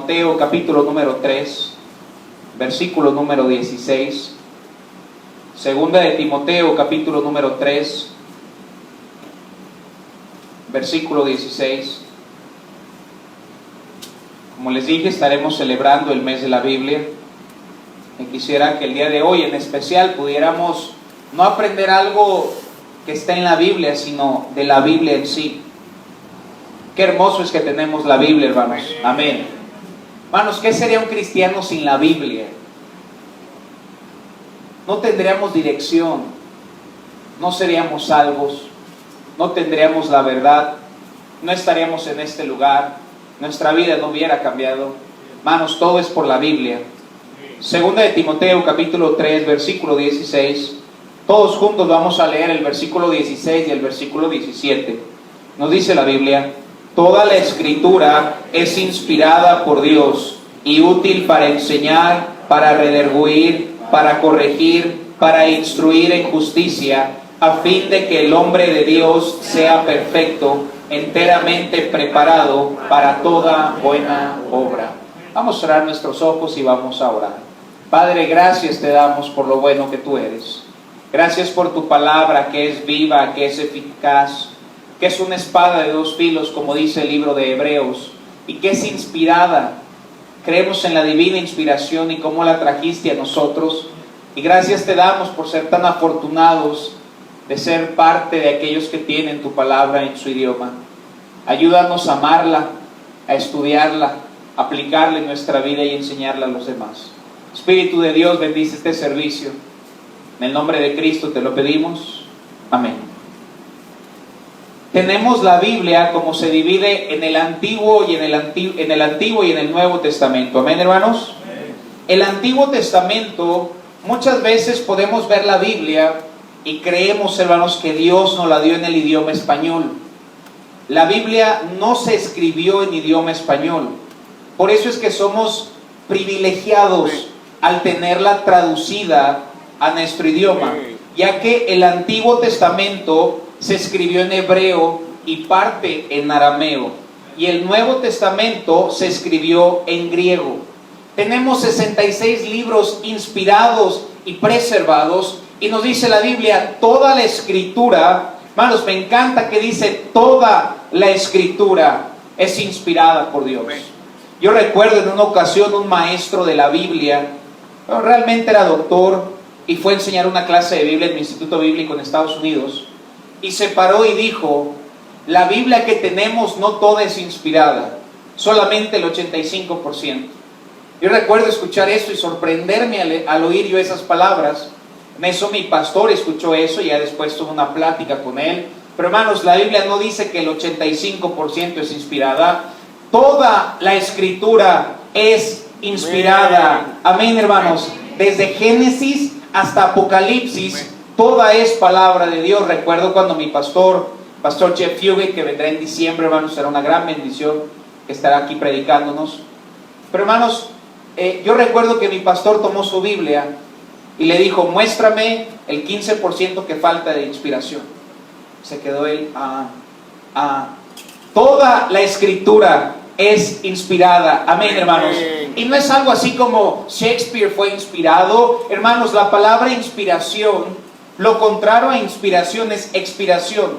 Timoteo capítulo número 3, versículo número 16. Segunda de Timoteo capítulo número 3, versículo 16. Como les dije, estaremos celebrando el mes de la Biblia. Y quisiera que el día de hoy en especial pudiéramos no aprender algo que está en la Biblia, sino de la Biblia en sí. Qué hermoso es que tenemos la Biblia, hermanos. Amén. Hermanos, ¿qué sería un cristiano sin la Biblia? No tendríamos dirección, no seríamos salvos, no tendríamos la verdad, no estaríamos en este lugar, nuestra vida no hubiera cambiado. Hermanos, todo es por la Biblia. Segunda de Timoteo capítulo 3, versículo 16. Todos juntos vamos a leer el versículo 16 y el versículo 17. Nos dice la Biblia: toda la escritura es inspirada por Dios y útil para enseñar, para redarguir, para corregir, para instruir en justicia, a fin de que el hombre de Dios sea perfecto, enteramente preparado para toda buena obra. Vamos a cerrar nuestros ojos y vamos a orar. Padre, gracias te damos por lo bueno que tú eres. Gracias por tu palabra que es viva, que es eficaz, que es una espada de dos filos, como dice el libro de Hebreos, y que es inspirada. Creemos en la divina inspiración y cómo la trajiste a nosotros. Y gracias te damos por ser tan afortunados de ser parte de aquellos que tienen tu palabra en su idioma. Ayúdanos a amarla, a estudiarla, a aplicarla en nuestra vida y enseñarla a los demás. Espíritu de Dios, bendice este servicio. En el nombre de Cristo te lo pedimos. Amén. Tenemos la Biblia como se divide en el Antiguo y en el Nuevo Testamento. Amén, hermanos. Amén. El Antiguo Testamento, muchas veces podemos ver la Biblia y creemos, hermanos, que Dios nos la dio en el idioma español. La Biblia no se escribió en idioma español. Por eso es que somos privilegiados al tenerla traducida a nuestro idioma, ya que el Antiguo Testamento se escribió en hebreo y parte en arameo, y el Nuevo Testamento se escribió en griego. Tenemos 66 libros inspirados y preservados, y nos dice la Biblia, toda la escritura, hermanos, me encanta que dice toda la escritura es inspirada por Dios. Yo recuerdo en una ocasión un maestro de la Biblia, realmente era doctor, y fue a enseñar una clase de Biblia en mi instituto bíblico en Estados Unidos, y se paró y dijo: la Biblia que tenemos no toda es inspirada, solamente el 85%. Yo recuerdo escuchar eso y sorprenderme al oír yo esas palabras. En eso mi pastor escuchó eso y ya después tuve una plática con él. Pero hermanos, la Biblia no dice que el 85% es inspirada, toda la escritura es inspirada. Amén, hermanos. Desde Génesis hasta Apocalipsis, toda es palabra de Dios. Recuerdo cuando mi pastor Jeff Hewitt, que vendrá en diciembre, hermanos, será una gran bendición que estará aquí predicándonos. Pero hermanos, yo recuerdo que mi pastor tomó su Biblia y le dijo: muéstrame el 15% que falta de inspiración. Se quedó él, toda la escritura es inspirada. Amén, hermanos. Y no es algo así como Shakespeare fue inspirado. Hermanos, la palabra inspiración, lo contrario a inspiración es expiración.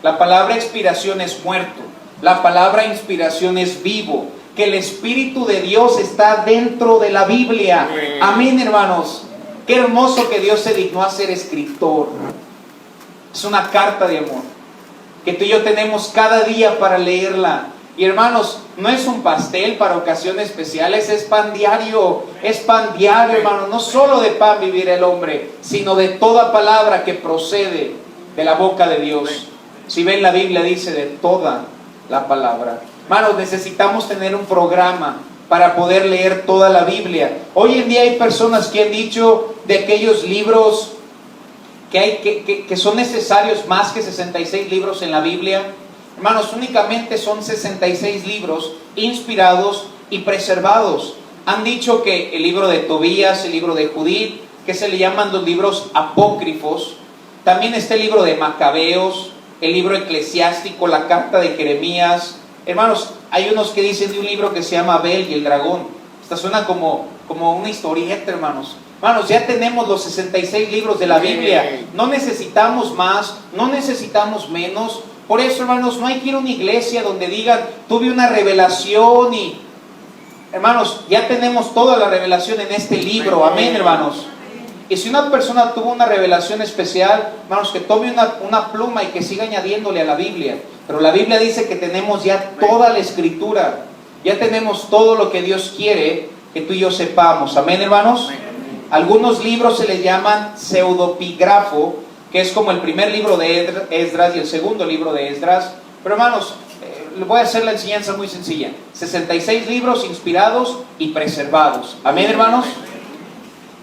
La palabra expiración es muerto. La palabra inspiración es vivo. Que el Espíritu de Dios está dentro de la Biblia. Amén, hermanos. Qué hermoso que Dios se dignó a ser escritor. Es una carta de amor que tú y yo tenemos cada día para leerla. Y hermanos, no es un pastel para ocasiones especiales, es pan diario, hermanos. No solo de pan vivirá el hombre, sino de toda palabra que procede de la boca de Dios. Si ven, la Biblia dice de toda la palabra. Hermanos, necesitamos tener un programa para poder leer toda la Biblia. Hoy en día hay personas que han dicho de aquellos libros que son necesarios más que 66 libros en la Biblia. Hermanos, únicamente son 66 libros inspirados y preservados. Han dicho que el libro de Tobías, el libro de Judith, que se le llaman los libros apócrifos. También está el libro de Macabeos, el libro eclesiástico, la carta de Jeremías, Hermanos, hay unos que dicen de un libro que se llama Abel y el dragón. Esta suena como una historieta, hermanos. Hermanos, ya tenemos los 66 libros de la Biblia. No necesitamos más, no necesitamos menos. Por eso, hermanos, no hay que ir a una iglesia donde digan, tuve una revelación y... Hermanos, ya tenemos toda la revelación en este libro. Amén, hermanos. Y si una persona tuvo una revelación especial, hermanos, que tome una pluma y que siga añadiéndole a la Biblia. Pero la Biblia dice que tenemos ya toda la Escritura. Ya tenemos todo lo que Dios quiere que tú y yo sepamos. Amén, hermanos. Algunos libros se les llaman pseudopígrafo, que es como el primer libro de Esdras y el segundo libro de Esdras. Pero hermanos, les voy a hacer la enseñanza muy sencilla. 66 libros inspirados y preservados. Amén, hermanos.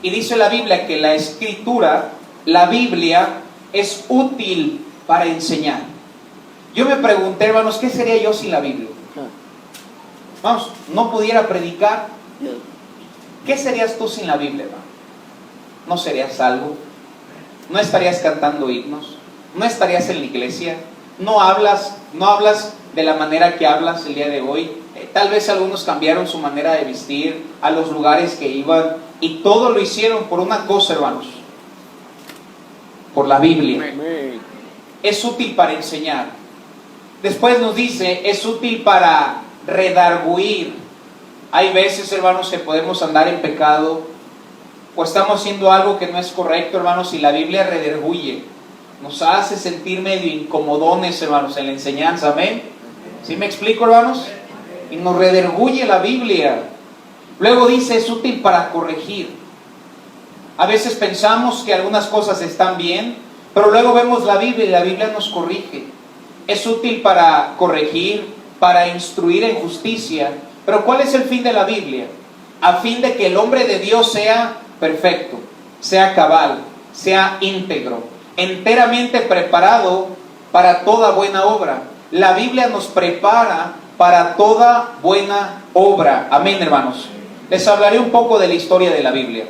Y dice la Biblia que la Escritura, la Biblia, es útil para enseñar. Yo me pregunté, hermanos, ¿qué sería yo sin la Biblia? Vamos, no pudiera predicar. ¿Qué serías tú sin la Biblia, hermano? No serías salvo. No estarías cantando himnos. No estarías en la iglesia. No hablas de la manera que hablas el día de hoy. Tal vez algunos cambiaron su manera de vestir, a los lugares que iban, y todo lo hicieron por una cosa, hermanos: por la Biblia. Es útil para enseñar. Después nos dice, es útil para redarguir. Hay veces, hermanos, que podemos andar en pecado o estamos haciendo algo que no es correcto, hermanos, y la Biblia redarguye. Nos hace sentir medio incomodones, hermanos, en la enseñanza. Amén. ¿Sí me explico, hermanos? Y nos redarguye la Biblia. Luego dice, es útil para corregir. A veces pensamos que algunas cosas están bien, pero luego vemos la Biblia y la Biblia nos corrige. Es útil para corregir, para instruir en justicia. Pero ¿cuál es el fin de la Biblia? A fin de que el hombre de Dios sea perfecto, sea cabal, sea íntegro, enteramente preparado para toda buena obra. La Biblia nos prepara para toda buena obra. Amén, hermanos. Les hablaré un poco de la historia de la Biblia.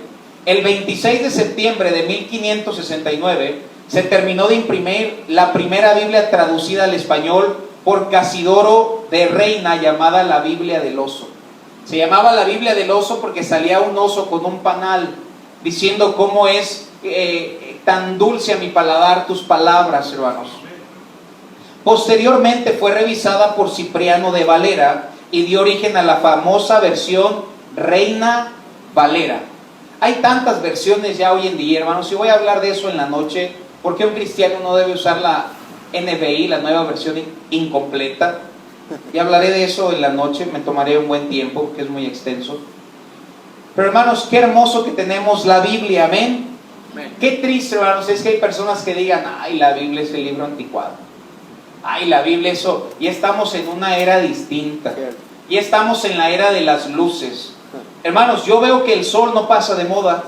El 26 de septiembre de 1569 se terminó de imprimir la primera Biblia traducida al español por Casidoro de Reina, llamada la Biblia del Oso. Se llamaba la Biblia del Oso porque salía un oso con un panal diciendo cómo es tan dulce a mi paladar tus palabras, hermanos. Posteriormente fue revisada por Cipriano de Valera y dio origen a la famosa versión Reina Valera. Hay tantas versiones ya hoy en día, hermanos, y voy a hablar de eso en la noche. ¿Por qué un cristiano no debe usar la NBI, la nueva versión incompleta? Y hablaré de eso en la noche, me tomaré un buen tiempo, que es muy extenso. Pero hermanos, qué hermoso que tenemos la Biblia, amén. Qué triste, hermanos, es que hay personas que digan, ay, la Biblia es el libro anticuado. Ay, la Biblia eso. Y estamos en una era distinta. Y estamos en la era de las luces. Hermanos, yo veo que el sol no pasa de moda.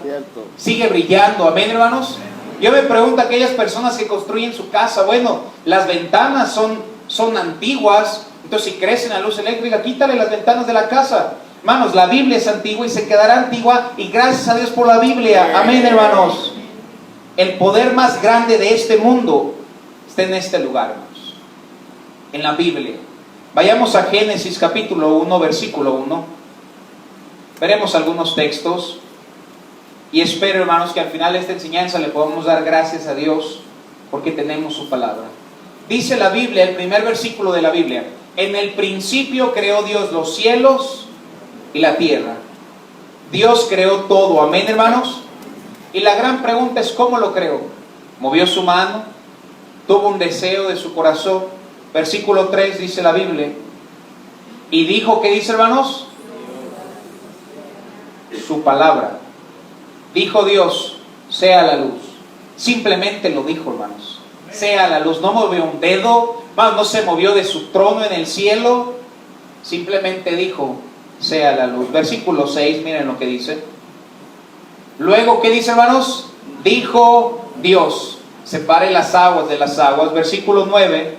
Sigue brillando, amén, hermanos. Yo me pregunto a aquellas personas que construyen su casa, bueno, las ventanas son antiguas, entonces si crecen la luz eléctrica, quítale las ventanas de la casa. Hermanos, la Biblia es antigua y se quedará antigua, y gracias a Dios por la Biblia. Amén, hermanos. El poder más grande de este mundo está en este lugar, hermanos, en la Biblia. Vayamos a Génesis capítulo 1, versículo 1. Veremos algunos textos. Y espero, hermanos, que al final de esta enseñanza le podamos dar gracias a Dios porque tenemos su palabra. Dice la Biblia, el primer versículo de la Biblia: en el principio creó Dios los cielos y la tierra. Dios creó todo, amén, hermanos. Y la gran pregunta es, ¿cómo lo creó? Movió su mano, tuvo un deseo de su corazón. Versículo 3 dice la Biblia, y dijo, ¿qué dice, hermanos? Su palabra. Dijo Dios, sea la luz. Simplemente lo dijo, hermanos. Sea la luz. No movió un dedo, no se movió de su trono en el cielo. Simplemente dijo, sea la luz. Versículo 6, miren lo que dice. Luego, ¿qué dice, hermanos? Dijo Dios, separe las aguas de las aguas. Versículo 9,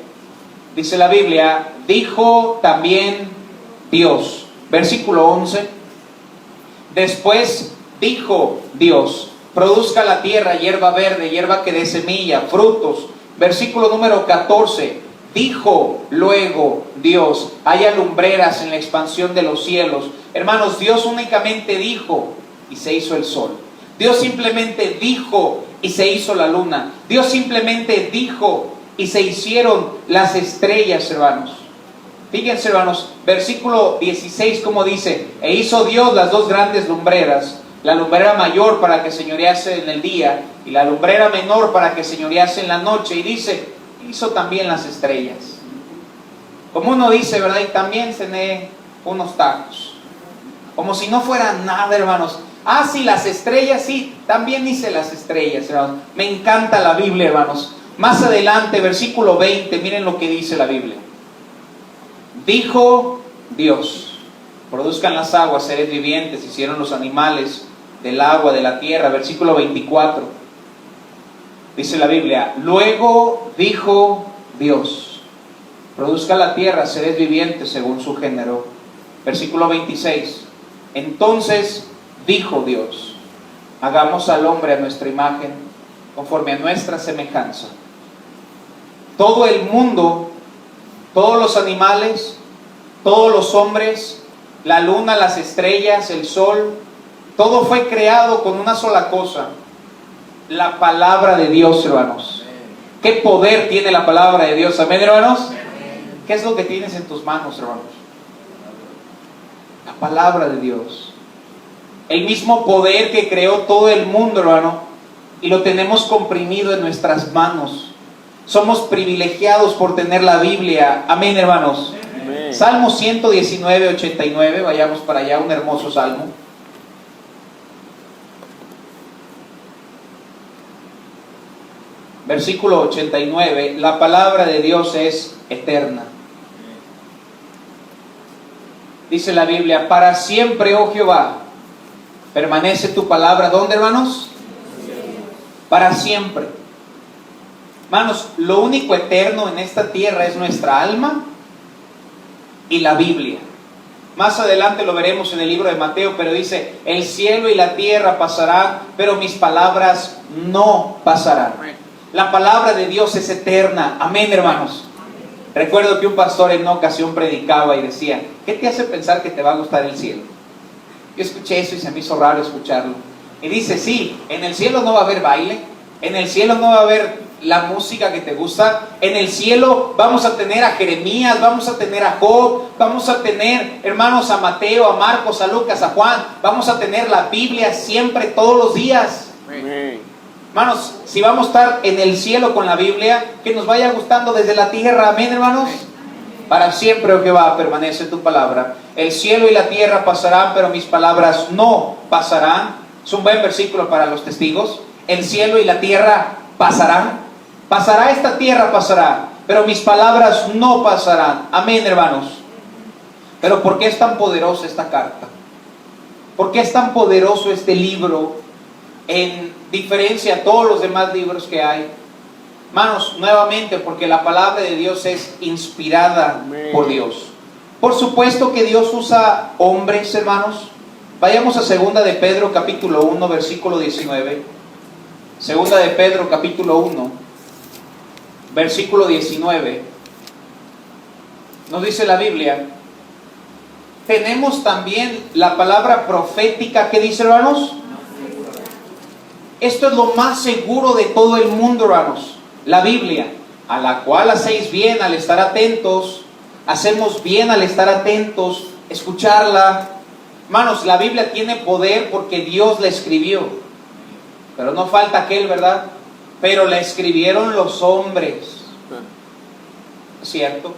dice la Biblia, dijo también Dios. Versículo 11, después dijo Dios, produzca la tierra hierba verde, hierba que dé semilla, frutos. Versículo número 14, Dijo luego Dios, haya lumbreras en la expansión de los cielos. Hermanos, Dios únicamente dijo y se hizo el sol. Dios simplemente dijo y se hizo la luna. Dios simplemente dijo y se hicieron las estrellas, hermanos. Fíjense, hermanos, versículo 16, como dice: e hizo Dios las dos grandes lumbreras, la lumbrera mayor para que señorease en el día y la lumbrera menor para que señorease en la noche. Y dice, hizo también las estrellas. Como uno dice, ¿verdad? Y también cené unos tacos. Como si no fuera nada, hermanos. Ah, sí, las estrellas, sí, también hice las estrellas, hermanos. Me encanta la Biblia, hermanos. Más adelante, versículo 20, miren lo que dice la Biblia. Dijo Dios, produzcan las aguas seres vivientes, hicieron los animales del agua, de la tierra. Versículo 24, dice la Biblia, luego dijo Dios, produzca la tierra seres vivientes según su género. Versículo 26, entonces dijo Dios, hagamos al hombre a nuestra imagen, conforme a nuestra semejanza. Todo el mundo, todos los animales, todos los hombres, la luna, las estrellas, el sol, todo fue creado con una sola cosa: la palabra de Dios, hermanos. ¿Qué poder tiene la palabra de Dios? Amén, hermanos. ¿Qué es lo que tienes en tus manos, hermanos? La palabra de Dios. El mismo poder que creó todo el mundo, hermano, y lo tenemos comprimido en nuestras manos. Somos privilegiados por tener la Biblia. Amén, hermanos. Amén. Salmo 119, 89. Vayamos para allá, un hermoso salmo. Versículo 89. La palabra de Dios es eterna. Dice la Biblia, para siempre, oh Jehová, permanece tu palabra. ¿Dónde, hermanos? Para siempre. Hermanos, lo único eterno en esta tierra es nuestra alma y la Biblia. Más adelante lo veremos en el libro de Mateo, pero dice, el cielo y la tierra pasarán, pero mis palabras no pasarán. La palabra de Dios es eterna. Amén, hermanos. Recuerdo que un pastor en una ocasión predicaba y decía, ¿qué te hace pensar que te va a gustar el cielo? Yo escuché eso y se me hizo raro escucharlo. Y dice, sí, en el cielo no va a haber baile, en el cielo no va a haber la música que te gusta, en el cielo vamos a tener a Jeremías, vamos a tener a Job, vamos a tener, hermanos, a Mateo, a Marcos, a Lucas, a Juan, vamos a tener la Biblia siempre, todos los días. Amén. Hermanos, si vamos a estar en el cielo con la Biblia, que nos vaya gustando desde la tierra. Amén, hermanos. Para siempre, oh Jehová, permanece tu palabra. El cielo y la tierra pasarán, pero mis palabras no pasarán. Es un buen versículo para los testigos. El cielo y la tierra pasarán. Pasará esta tierra, pasará, pero mis palabras no pasarán. Amén, hermanos. Pero ¿por qué es tan poderosa esta carta? ¿Por qué es tan poderoso este libro en diferencia a todos los demás libros que hay? Hermanos, nuevamente, porque la palabra de Dios es inspirada por Dios. Por supuesto que Dios usa hombres, hermanos. Vayamos a 2 de Pedro capítulo 1, versículo 19. 2 de Pedro capítulo 1, versículo 19. Nos dice la Biblia, tenemos también la palabra profética. ¿Qué dice, hermanos? Esto es lo más seguro de todo el mundo, hermanos. La Biblia, a la cual hacéis bien al estar atentos. Hacemos bien al estar atentos, escucharla. Hermanos, la Biblia tiene poder porque Dios la escribió. Pero no falta aquel, ¿verdad? Pero la escribieron los hombres. ¿Cierto?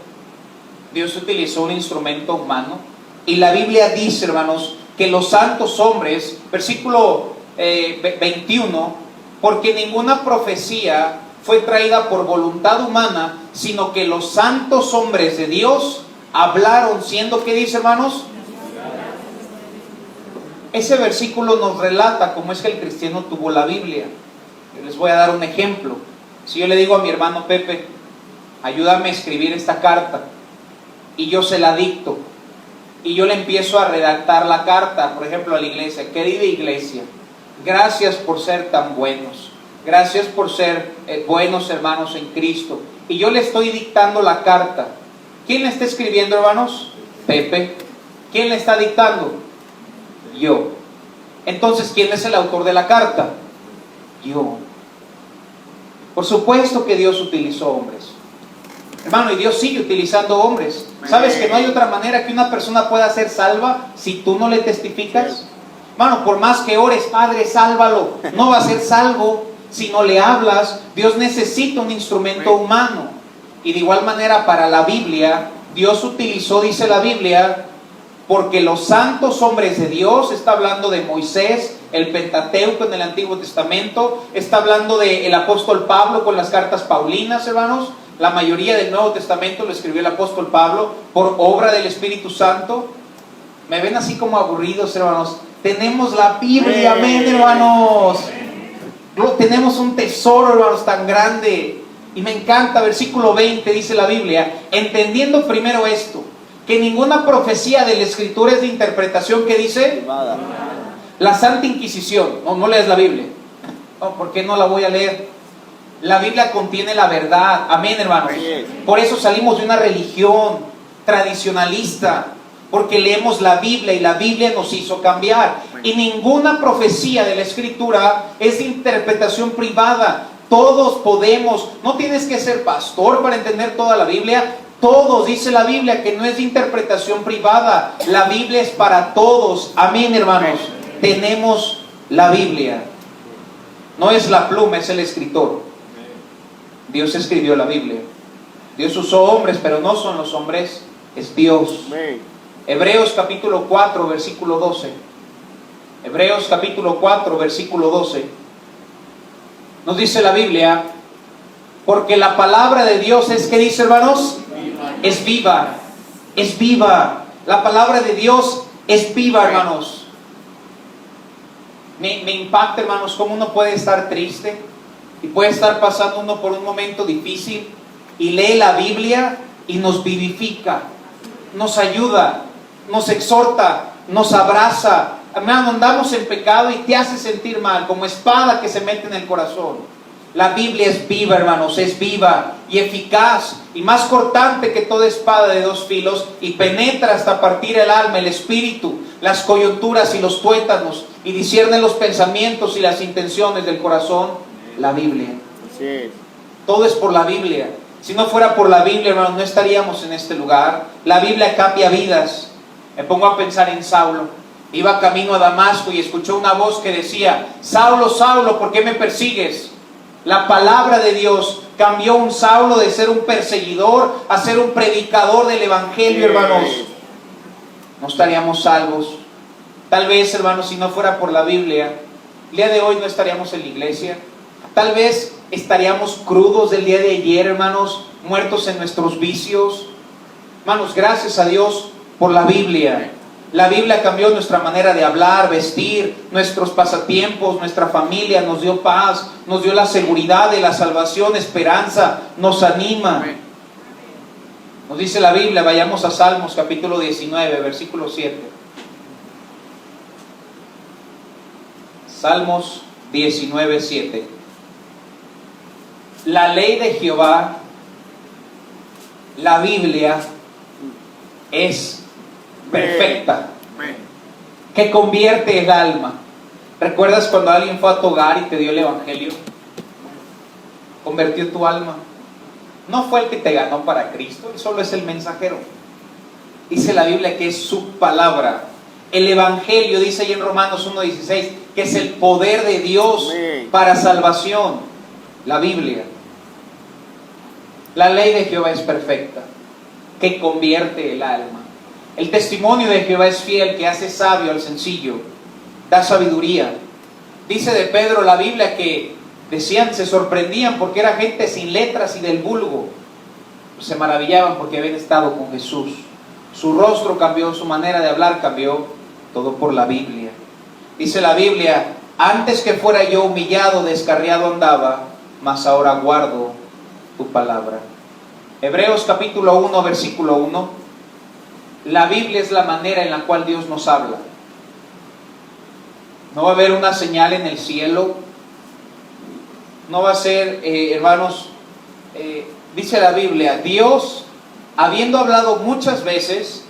Dios utilizó un instrumento humano. Y la Biblia dice, hermanos, que los santos hombres, versículo 21, porque ninguna profecía fue traída por voluntad humana, sino que los santos hombres de Dios hablaron siendo, ¿qué dice, hermanos? Ese versículo nos relata cómo es que el cristiano tuvo la Biblia. Yo les voy a dar un ejemplo. Si yo le digo a mi hermano Pepe, ayúdame a escribir esta carta, y yo se la dicto, y yo le empiezo a redactar la carta, por ejemplo, a la iglesia, querida iglesia, gracias por ser tan buenos, gracias por ser buenos hermanos en Cristo, y yo le estoy dictando la carta. ¿Quién le está escribiendo, hermanos? Pepe. ¿Quién le está dictando? Yo. Entonces, ¿quién es el autor de la carta? Yo. Por supuesto que Dios utilizó hombres. Hermano, y Dios sigue utilizando hombres. ¿Sabes que no hay otra manera que una persona pueda ser salva si tú no le testificas? Hermano, por más que ores, Padre, sálvalo, no va a ser salvo si no le hablas. Dios necesita un instrumento humano. Y de igual manera para la Biblia, Dios utilizó, dice la Biblia, porque los santos hombres de Dios, está hablando de Moisés, el Pentateuco en el Antiguo Testamento, está hablando del apóstol Pablo con las cartas paulinas, hermanos. La mayoría del Nuevo Testamento lo escribió el apóstol Pablo por obra del Espíritu Santo. Me ven así como aburridos, hermanos. Tenemos la Biblia, amén, hermanos. Tenemos un tesoro, hermanos, tan grande. Y me encanta, versículo 20 dice la Biblia, entendiendo primero esto, que ninguna profecía de la Escritura es de interpretación, ¿qué dice? La Santa Inquisición. No leas la Biblia. No, ¿por qué no la voy a leer? La Biblia contiene la verdad. Amén, hermanos. Por eso salimos de una religión tradicionalista, porque leemos la Biblia y la Biblia nos hizo cambiar. Y ninguna profecía de la Escritura es de interpretación privada. Todos podemos, no tienes que ser pastor para entender toda la Biblia. Todos, dice la Biblia, que no es de interpretación privada. La Biblia es para todos. Amén, hermanos. Tenemos la Biblia. No es la pluma, es el escritor. Dios escribió la Biblia. Dios usó hombres, pero no son los hombres, es Dios. Hebreos capítulo 4, versículo 12. Hebreos capítulo 4, versículo 12. Nos dice la Biblia, porque la palabra de Dios es, ¿qué dice, hermanos? Es viva, es viva. La palabra de Dios es viva, hermanos. Me impacta, hermanos, cómo uno puede estar triste y puede estar pasando uno por un momento difícil y lee la Biblia y nos vivifica, nos ayuda, nos exhorta, nos abraza. Hermano, andamos en pecado y te hace sentir mal, como espada que se mete en el corazón. La Biblia es viva, hermanos, es viva y eficaz y más cortante que toda espada de dos filos y penetra hasta partir el alma, el espíritu, las coyunturas y los tuétanos y discierne los pensamientos y las intenciones del corazón. La Biblia. Sí. Todo es por la Biblia. Si no fuera por la Biblia, hermanos, no estaríamos en este lugar. La Biblia cambia vidas. Me pongo a pensar en Saulo. Iba camino a Damasco y escuchó una voz que decía, Saulo, Saulo, ¿por qué me persigues? La palabra de Dios cambió un Saulo de ser un perseguidor a ser un predicador del Evangelio, hermanos. No estaríamos salvos. Tal vez, hermanos, si no fuera por la Biblia, el día de hoy no estaríamos en la iglesia. Tal vez estaríamos crudos del día de ayer, hermanos, muertos en nuestros vicios. Hermanos, gracias a Dios por la Biblia. La Biblia cambió nuestra manera de hablar, vestir, nuestros pasatiempos, nuestra familia, nos dio paz, nos dio la seguridad de la salvación, esperanza, nos anima. Nos dice la Biblia, vayamos a Salmos capítulo 19, versículo 7. Salmos 19, 7. La ley de Jehová, la Biblia, es perfecta, que convierte el alma. ¿Recuerdas cuando alguien fue a tu hogar y te dio el Evangelio? Convirtió tu alma. No fue el que te ganó para Cristo, él solo es el mensajero. Dice la Biblia que es su palabra. El Evangelio, dice ahí en Romanos 1:16, que es el poder de Dios para salvación. La Biblia. La ley de Jehová es perfecta, que convierte el alma. El testimonio de Jehová es fiel, que hace sabio al sencillo, da sabiduría. Dice de Pedro la Biblia que decían, se sorprendían porque era gente sin letras y del vulgo. Se maravillaban porque habían estado con Jesús. Su rostro cambió, su manera de hablar cambió, todo por la Biblia. Dice la Biblia, antes que fuera yo humillado, descarriado andaba, mas ahora guardo tu palabra. Hebreos capítulo 1, versículo 1. La Biblia es la manera en la cual Dios nos habla. No va a haber una señal en el cielo. No va a ser, hermanos, dice la Biblia, Dios, habiendo hablado muchas veces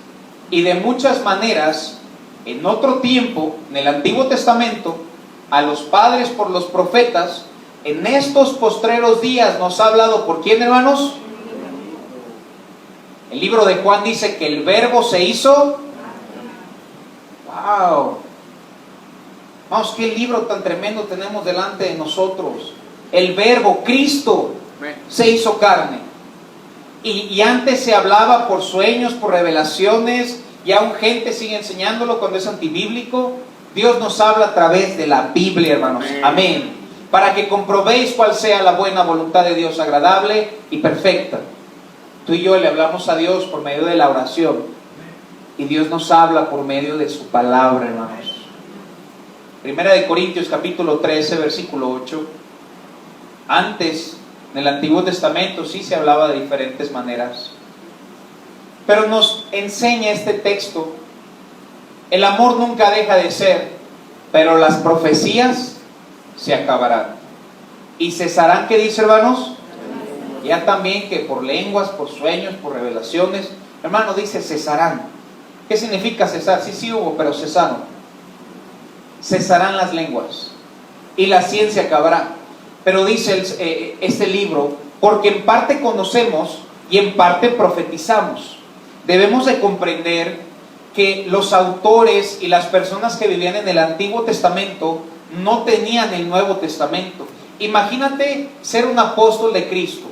y de muchas maneras, en otro tiempo, en el Antiguo Testamento, a los padres por los profetas, en estos postreros días nos ha hablado, ¿por quién, hermanos? El libro de Juan dice que el Verbo se hizo. ¡Wow! Vamos, qué libro tan tremendo tenemos delante de nosotros. El Verbo, Cristo, se hizo carne. Y antes se hablaba por sueños, por revelaciones, y aún gente sigue enseñándolo cuando es antibíblico. Dios nos habla a través de la Biblia, hermanos. Amén. Para que comprobéis cuál sea la buena voluntad de Dios, agradable y perfecta. Tú y yo le hablamos a Dios por medio de la oración, y Dios nos habla por medio de su palabra, hermanos. Primera de Corintios capítulo 13, versículo 8. Antes, en el Antiguo Testamento sí se hablaba de diferentes maneras, pero nos enseña este texto: el amor nunca deja de ser, pero las profecías se acabarán. ¿Y cesarán qué dice, hermanos? Ya también que por lenguas, por sueños, por revelaciones. Hermano, dice cesarán. ¿Qué significa cesar? Sí hubo, pero cesaron. Cesarán las lenguas y la ciencia acabará. Pero dice este libro, porque en parte conocemos y en parte profetizamos. Debemos de comprender que los autores y las personas que vivían en el Antiguo Testamento no tenían el Nuevo Testamento. Imagínate ser un apóstol de Cristo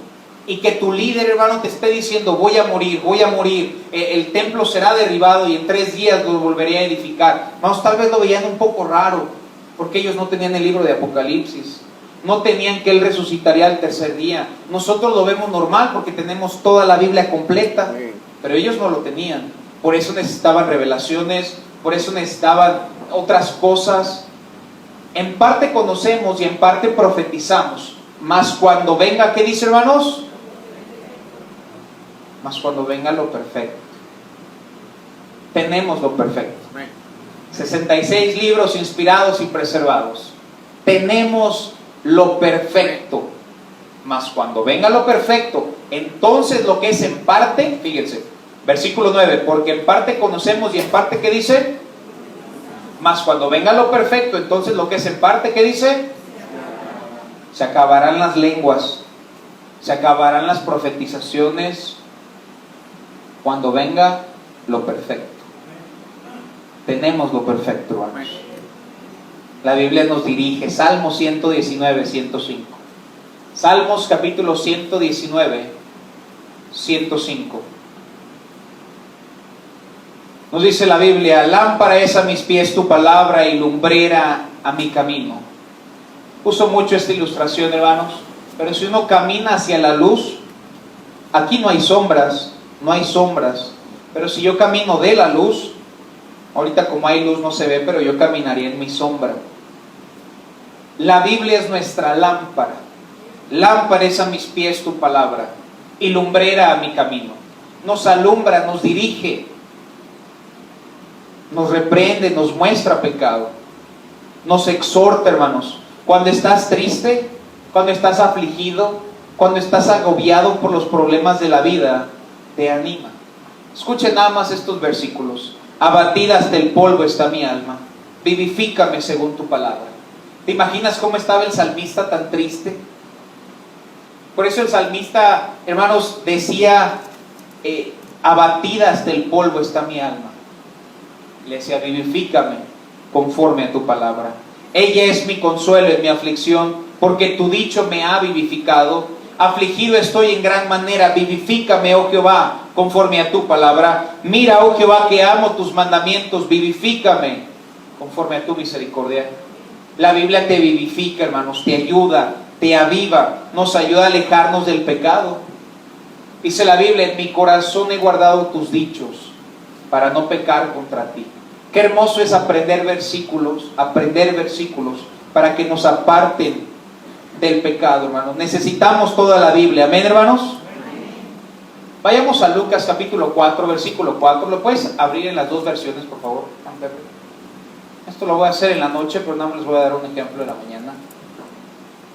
y que tu líder, hermano, te esté diciendo: voy a morir, el templo será derribado y en 3 días lo volveré a edificar. Vamos, tal vez lo veían un poco raro, porque ellos no tenían el libro de Apocalipsis, no tenían que Él resucitaría al 3er día. Nosotros lo vemos normal porque tenemos toda la Biblia completa, pero ellos no lo tenían. Por eso necesitaban revelaciones, por eso necesitaban otras cosas. En parte conocemos y en parte profetizamos, mas cuando venga, ¿qué dice, hermanos? Mas cuando venga lo perfecto. Tenemos lo perfecto. 66 libros inspirados y preservados. Tenemos lo perfecto. Mas cuando venga lo perfecto, entonces lo que es en parte, fíjense, versículo 9, porque en parte conocemos y en parte, ¿qué dice? Mas cuando venga lo perfecto, entonces lo que es en parte, ¿qué dice? Se acabarán las lenguas, se acabarán las profetizaciones, cuando venga lo perfecto. Tenemos lo perfecto, hermanos. La Biblia nos dirige, Salmo 119, 105. Salmos capítulo 119, 105. Nos dice la Biblia: lámpara es a mis pies tu palabra y lumbrera a mi camino. Uso mucho esta ilustración, hermanos, pero si uno camina hacia la luz, aquí no hay sombras, pero si yo camino de la luz, ahorita como hay luz no se ve, pero yo caminaría en mi sombra. La Biblia es nuestra lámpara. Lámpara es a mis pies tu palabra y lumbrera a mi camino. Nos alumbra, nos dirige, nos reprende, nos muestra pecado, nos exhorta, hermanos. Cuando estás triste, cuando estás afligido, cuando estás agobiado por los problemas de la vida, te anima. Escuchen nada más estos versículos: abatida hasta el polvo está mi alma, vivifícame según tu palabra. ¿Te imaginas cómo estaba el salmista tan triste? Por eso el salmista, hermanos, decía: abatida hasta el polvo está mi alma. Le decía: vivifícame conforme a tu palabra. Ella es mi consuelo en mi aflicción, porque tu dicho me ha vivificado. Afligido estoy en gran manera, vivifícame, oh Jehová, conforme a tu palabra. Mira, oh Jehová, que amo tus mandamientos, vivifícame conforme a tu misericordia. La Biblia te vivifica, hermanos, te ayuda, te aviva, nos ayuda a alejarnos del pecado. Dice la Biblia: en mi corazón he guardado tus dichos para no pecar contra ti. Qué hermoso es aprender versículos para que nos aparten del pecado, hermanos. Necesitamos toda la Biblia. Amén, hermanos. Vayamos a Lucas capítulo 4, versículo 4. ¿Lo puedes abrir en las 2 versiones, por favor? Esto lo voy a hacer en la noche, pero nada más les voy a dar un ejemplo en la mañana.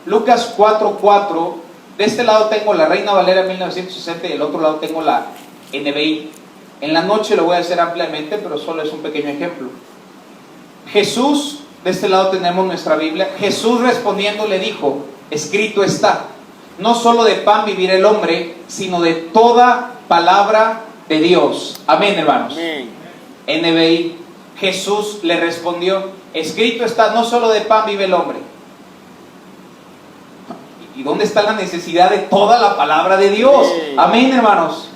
Lucas 4:4 De este lado tengo la Reina Valera 1960 y del otro lado tengo la NBI. En la noche lo voy a hacer ampliamente, pero solo es un pequeño ejemplo. Jesús, de este lado tenemos nuestra Biblia. Jesús respondiendo le dijo, escrito está, no solo de pan vivirá el hombre, sino de toda palabra de Dios. Amén, hermanos. Amén. NBI, Jesús le respondió, escrito está, no solo de pan vive el hombre. ¿Y dónde está la necesidad de toda la palabra de Dios? Amén, hermanos.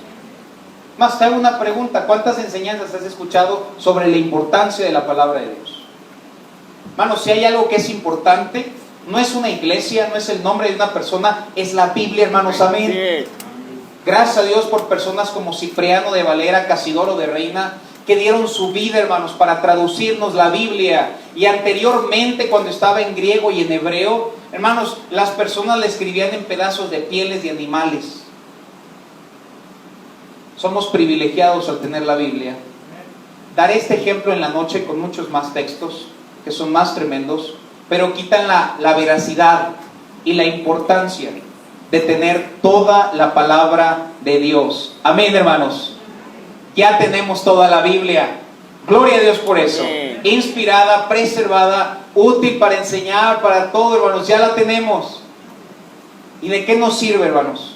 Más te hago una pregunta, ¿cuántas enseñanzas has escuchado sobre la importancia de la palabra de Dios? Hermanos, si hay algo que es importante, no es una iglesia, no es el nombre de una persona, es la Biblia, hermanos. Amén. Gracias a Dios por personas como Cipriano de Valera, Casidoro de Reina, que dieron su vida, hermanos, para traducirnos la Biblia. Y anteriormente, cuando estaba en griego y en hebreo, hermanos, las personas la escribían en pedazos de pieles de animales. Somos privilegiados al tener la Biblia. Daré este ejemplo en la noche con muchos más textos que son más tremendos, pero quitan la veracidad y la importancia de tener toda la palabra de Dios. Amén, hermanos. Ya tenemos toda la Biblia. Gloria a Dios por eso. Inspirada, preservada, útil para enseñar, para todo, hermanos. Ya la tenemos. ¿Y de qué nos sirve, hermanos?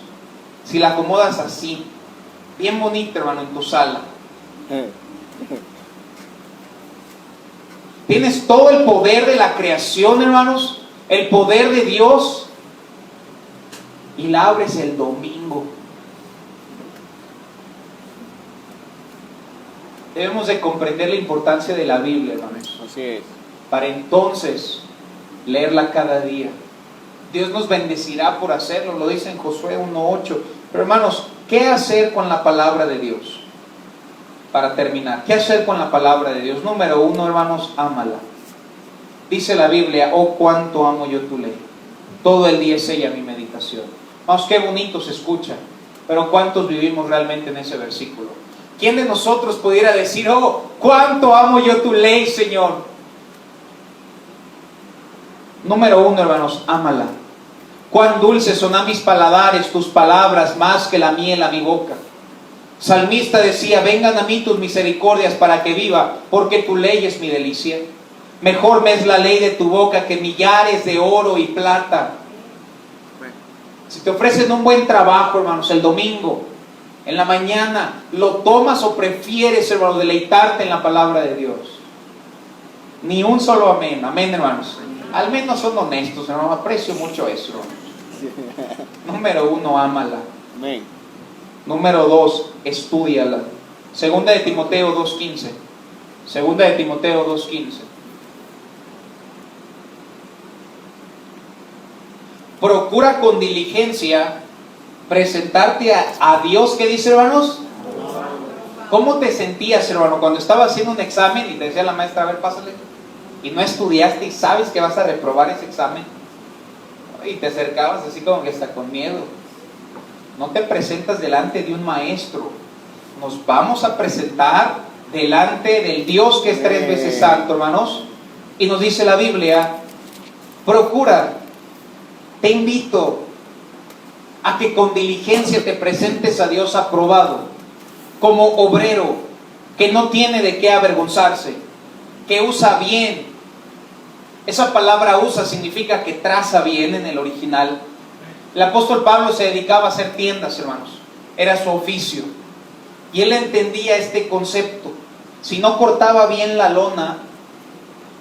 Si la acomodas así, bien bonita, hermano, en tu sala. Tienes todo el poder de la creación, hermanos, el poder de Dios, y la abres el domingo. Debemos de comprender la importancia de la Biblia, hermanos. Así es. Para entonces leerla cada día. Dios nos bendecirá por hacerlo, lo dice en Josué 1:8. Pero hermanos, ¿qué hacer con la palabra de Dios? Para terminar, ¿qué hacer con la palabra de Dios? Número 1, hermanos, ámala. Dice la Biblia, oh cuánto amo yo tu ley. Todo el día es ella mi meditación. Vamos, qué bonito se escucha. Pero ¿cuántos vivimos realmente en ese versículo? ¿Quién de nosotros pudiera decir, oh, cuánto amo yo tu ley, Señor? Número 1, hermanos, ámala. Cuán dulces son a mis paladares tus palabras, más que la miel a mi boca. Salmista decía, vengan a mí tus misericordias para que viva, porque tu ley es mi delicia. Mejor me es la ley de tu boca que millares de oro y plata. Si te ofrecen un buen trabajo, hermanos, el domingo, en la mañana, ¿lo tomas o prefieres, hermanos, deleitarte en la palabra de Dios? Ni un solo amén. Amén, hermanos. Al menos son honestos, hermanos. Aprecio mucho eso. Número 1, ámala. Amén. Número 2, estúdiala. Segunda de Timoteo 2:15. Segunda de Timoteo 2:15. Procura con diligencia presentarte a Dios. ¿Qué dice, hermanos? ¿Cómo te sentías, hermano, cuando estabas haciendo un examen y te decía la maestra, a ver, pásale, y no estudiaste y sabes que vas a reprobar ese examen? Y te acercabas así como que hasta con miedo. No te presentas delante de un maestro. Nos vamos a presentar delante del Dios que es 3 veces santo, hermanos. Y nos dice la Biblia, procura, te invito a que con diligencia te presentes a Dios aprobado, como obrero que no tiene de qué avergonzarse, que usa bien. Esa palabra usa significa que traza bien en el original. El apóstol Pablo se dedicaba a hacer tiendas, hermanos. Era su oficio. Y él entendía este concepto. Si no cortaba bien la lona,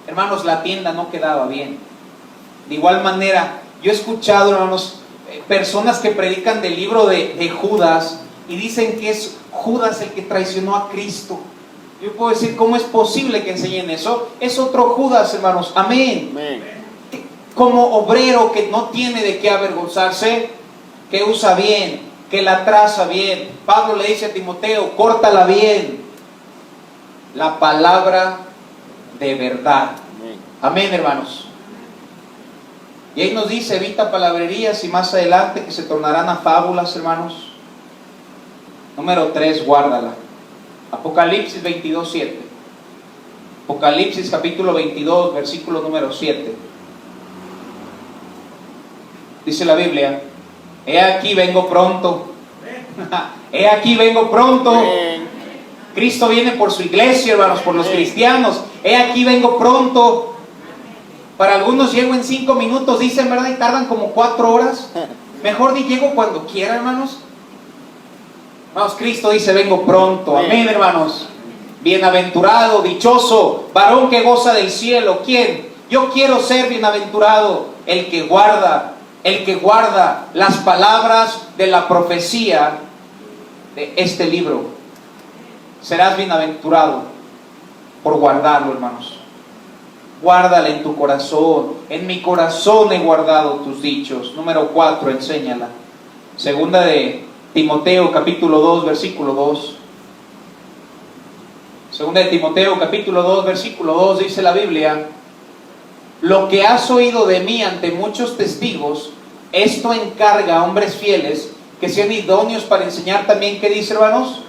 hermanos, la tienda no quedaba bien. De igual manera, yo he escuchado, hermanos, personas que predican del libro de Judas y dicen que es Judas el que traicionó a Cristo. Yo puedo decir, ¿cómo es posible que enseñen eso? Es otro Judas, hermanos. Amén. Amén. Como obrero que no tiene de qué avergonzarse, que usa bien, que la traza bien. Pablo le dice a Timoteo, córtala bien. La palabra de verdad. Amén, hermanos. Y ahí nos dice, evita palabrerías y más adelante que se tornarán a fábulas, hermanos. Número 3, guárdala. Apocalipsis 22:7. Apocalipsis capítulo 22, versículo número 7. Dice la Biblia, He aquí vengo pronto. He aquí vengo pronto. Cristo viene por su iglesia, hermanos, por los cristianos. He aquí vengo pronto. Para algunos llego en 5 minutos, dicen, ¿verdad? Y tardan como 4 horas. Mejor di llego cuando quiera, hermanos. Hermanos, Cristo dice, vengo pronto. Amén, hermanos. Bienaventurado, dichoso, varón que goza del cielo. ¿Quién? Yo quiero ser bienaventurado. El que guarda las palabras de la profecía de este libro. Serás bienaventurado por guardarlo, hermanos. Guárdala en tu corazón. En mi corazón he guardado tus dichos. Número 4, enséñala. Segunda de Timoteo, capítulo 2, versículo 2. Segunda de Timoteo, capítulo 2, versículo 2, dice la Biblia: lo que has oído de mí ante muchos testigos, esto encarga a hombres fieles que sean idóneos para enseñar también. ¿Qué dice, hermanos?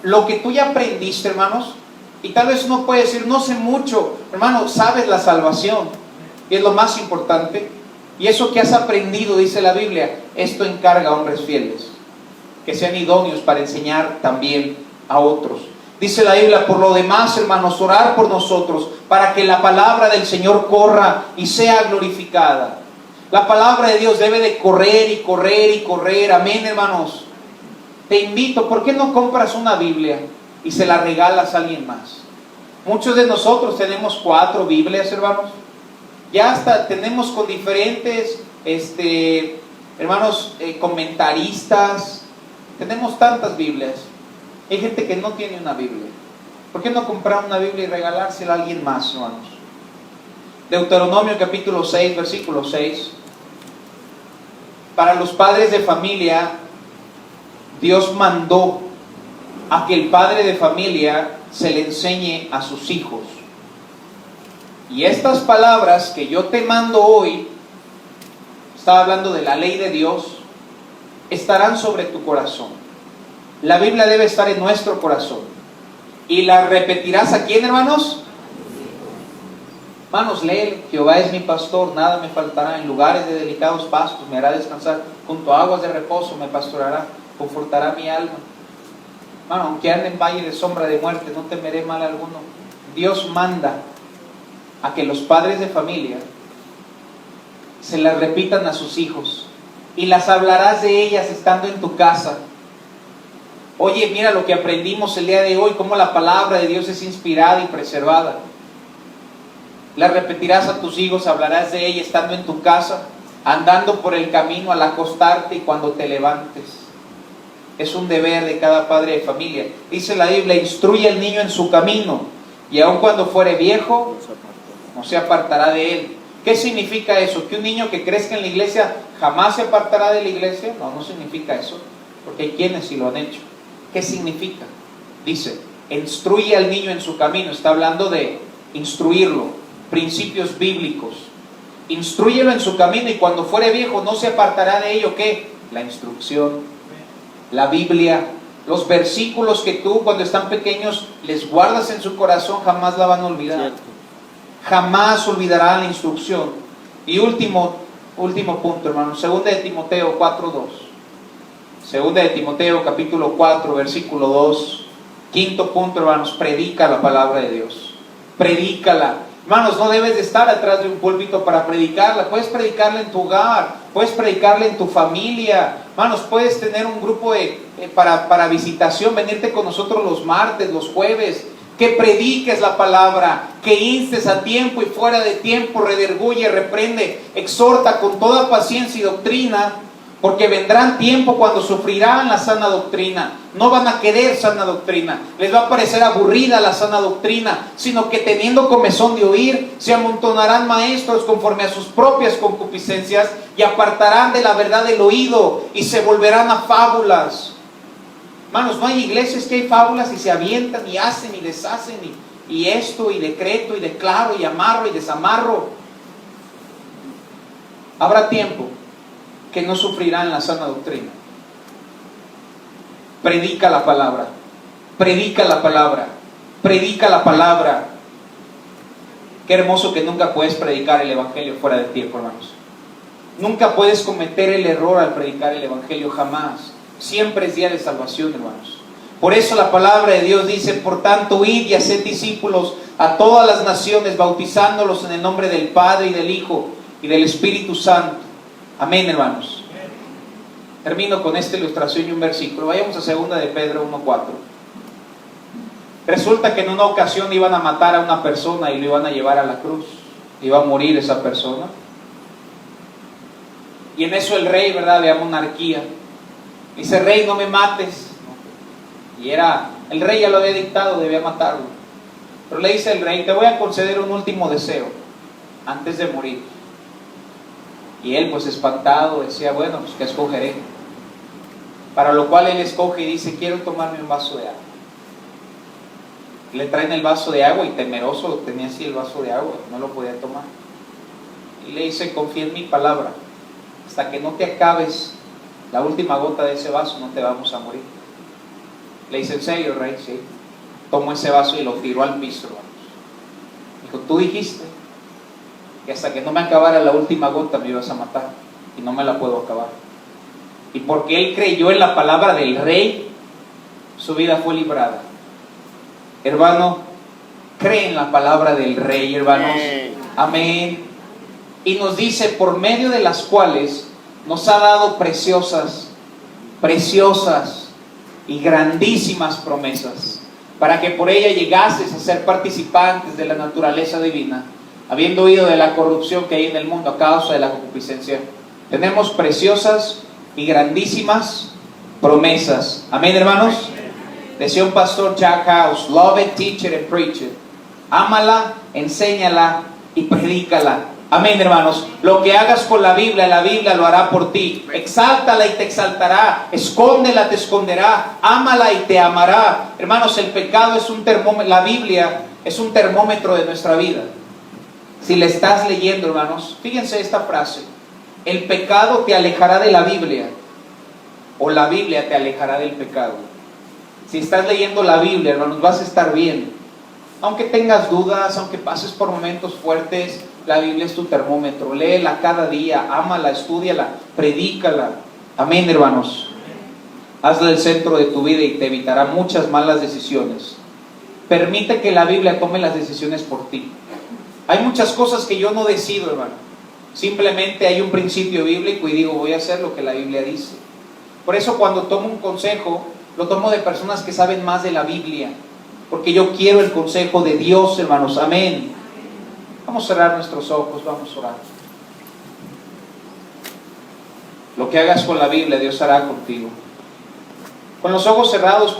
Lo que tú ya aprendiste, hermanos, y tal vez uno puede decir, no sé mucho, hermano, sabes la salvación, y es lo más importante, y eso que has aprendido, dice la Biblia, esto encarga a hombres fieles, que sean idóneos para enseñar también a otros. Dice la Biblia, por lo demás, hermanos, orar por nosotros, para que la palabra del Señor corra y sea glorificada. La palabra de Dios debe de correr y correr y correr, amén, hermanos. Te invito, ¿por qué no compras una Biblia y se la regalas a alguien más? Muchos de nosotros tenemos 4 Biblias, hermanos. Ya hasta tenemos con diferentes, hermanos, comentaristas. Tenemos tantas Biblias. Hay gente que no tiene una Biblia. ¿Por qué no comprar una Biblia y regalársela a alguien más, hermanos? Deuteronomio capítulo 6, versículo 6. Para los padres de familia, Dios mandó a que el padre de familia se le enseñe a sus hijos. Y estas palabras que yo te mando hoy, estaba hablando de la ley de Dios, estarán sobre tu corazón. La Biblia debe estar en nuestro corazón. ¿Y la repetirás a quién, hermanos? Hermanos, lee: Jehová es mi pastor, nada me faltará. En lugares de delicados pastos me hará descansar, junto a aguas de reposo me pastorará, confortará mi alma. Hermano, aunque ande en valle de sombra de muerte, no temeré mal alguno. Dios manda a que los padres de familia se las repitan a sus hijos, y las hablarás de ellas estando en tu casa. Oye, mira lo que aprendimos el día de hoy, cómo la palabra de Dios es inspirada y preservada. La repetirás a tus hijos, hablarás de ella estando en tu casa, andando por el camino, al acostarte y cuando te levantes. Es un deber de cada padre de familia. Dice la Biblia, instruye al niño en su camino, y aun cuando fuere viejo, no se apartará de él. ¿Qué significa eso? ¿Que un niño que crezca en la iglesia jamás se apartará de la iglesia? No, no significa eso, porque hay quienes sí lo han hecho. ¿Qué significa? Dice, instruye al niño en su camino. Está hablando de instruirlo, principios bíblicos. Instrúyelo en su camino, y cuando fuere viejo no se apartará de ello. ¿Qué? La instrucción, la Biblia, los versículos que tú cuando están pequeños les guardas en su corazón, jamás la van a olvidar. Cierto. Jamás olvidarán la instrucción. Y último punto, hermanos, segunda de Timoteo 4:2. Segunda de Timoteo capítulo 4, versículo 2. Quinto punto, hermanos, predica la palabra de Dios. Predícala. Hermanos, no debes de estar atrás de un púlpito para predicarla. Puedes predicarla en tu hogar, puedes predicarla en tu familia. Hermanos, puedes tener un grupo para visitación, venirte con nosotros los martes, los jueves. Que prediques la palabra, que instes a tiempo y fuera de tiempo, redarguye, reprende, exhorta con toda paciencia y doctrina, porque vendrán tiempo cuando sufrirán la sana doctrina. No van a querer sana doctrina, les va a parecer aburrida la sana doctrina, sino que teniendo comezón de oír, se amontonarán maestros conforme a sus propias concupiscencias, y apartarán de la verdad el oído, y se volverán a fábulas. Hermanos, no hay iglesias que hay fábulas y se avientan y hacen y deshacen y esto y decreto y declaro y amarro y desamarro. Habrá tiempo que no sufrirán la sana doctrina. Predica la palabra, predica la palabra, predica la palabra. Qué hermoso que nunca puedes predicar el evangelio fuera de tiempo, hermanos. Nunca puedes cometer el error al predicar el Evangelio, jamás. Siempre es día de salvación, hermanos. Por eso la palabra de Dios dice: por tanto, id y haced discípulos a todas las naciones, bautizándolos en el nombre del Padre y del Hijo y del Espíritu Santo. Amén, hermanos. Termino con esta ilustración y un versículo. Vayamos a 2 de Pedro 1:4. Resulta que en una ocasión iban a matar a una persona y lo iban a llevar a la cruz. Iba a morir esa persona. Y en eso el rey, ¿verdad? Había monarquía. Dice: rey, no me mates. Y el rey ya lo había dictado, debía matarlo. Pero le dice el rey: te voy a conceder un último deseo antes de morir. Y él, pues espantado, decía: bueno, pues ¿qué escogeré? Para lo cual él escoge y dice: quiero tomarme un vaso de agua. Le traen el vaso de agua y temeroso tenía así el vaso de agua, no lo podía tomar. Y le dice: confía en mi palabra, hasta que no te acabes la última gota de ese vaso no te vamos a morir. Le dice: ¿en serio, rey? Sí. Tomó ese vaso y lo tiró al piso, hermanos. Dijo: tú dijiste que hasta que no me acabara la última gota me ibas a matar, y no me la puedo acabar. Y porque él creyó en la palabra del rey, su vida fue librada. Hermano, cree en la palabra del rey, hermanos. Amén. Y nos dice: por medio de las cuales nos ha dado preciosas y grandísimas promesas, para que por ella llegases a ser participantes de la naturaleza divina, habiendo huido de la corrupción que hay en el mundo a causa de la concupiscencia. Tenemos preciosas y grandísimas promesas. Amén, hermanos. Decía un pastor, Jack House: love it, teach it and preach it. Ámala, enséñala y predícala. Amén, hermanos. Lo que hagas con la Biblia lo hará por ti. Exáltala y te exaltará. Escóndela, te esconderá. Ámala y te amará. Hermanos, el pecado es un termómetro. La Biblia es un termómetro de nuestra vida. Si le estás leyendo, hermanos, fíjense esta frase: el pecado te alejará de la Biblia, o la Biblia te alejará del pecado. Si estás leyendo la Biblia, hermanos, vas a estar bien. Aunque tengas dudas, aunque pases por momentos fuertes, la Biblia es tu termómetro. Léela cada día, ámala, estúdiala, predícala. Amén, hermanos. Hazla el centro de tu vida y te evitará muchas malas decisiones. Permite que la Biblia tome las decisiones por ti. Hay muchas cosas que yo no decido, hermano. Simplemente hay un principio bíblico y digo: voy a hacer lo que la Biblia dice. Por eso cuando tomo un consejo, lo tomo de personas que saben más de la Biblia, porque yo quiero el consejo de Dios, hermanos. Amén. Vamos a cerrar nuestros ojos, vamos a orar. Lo que hagas con la Biblia, Dios hará contigo. Con los ojos cerrados.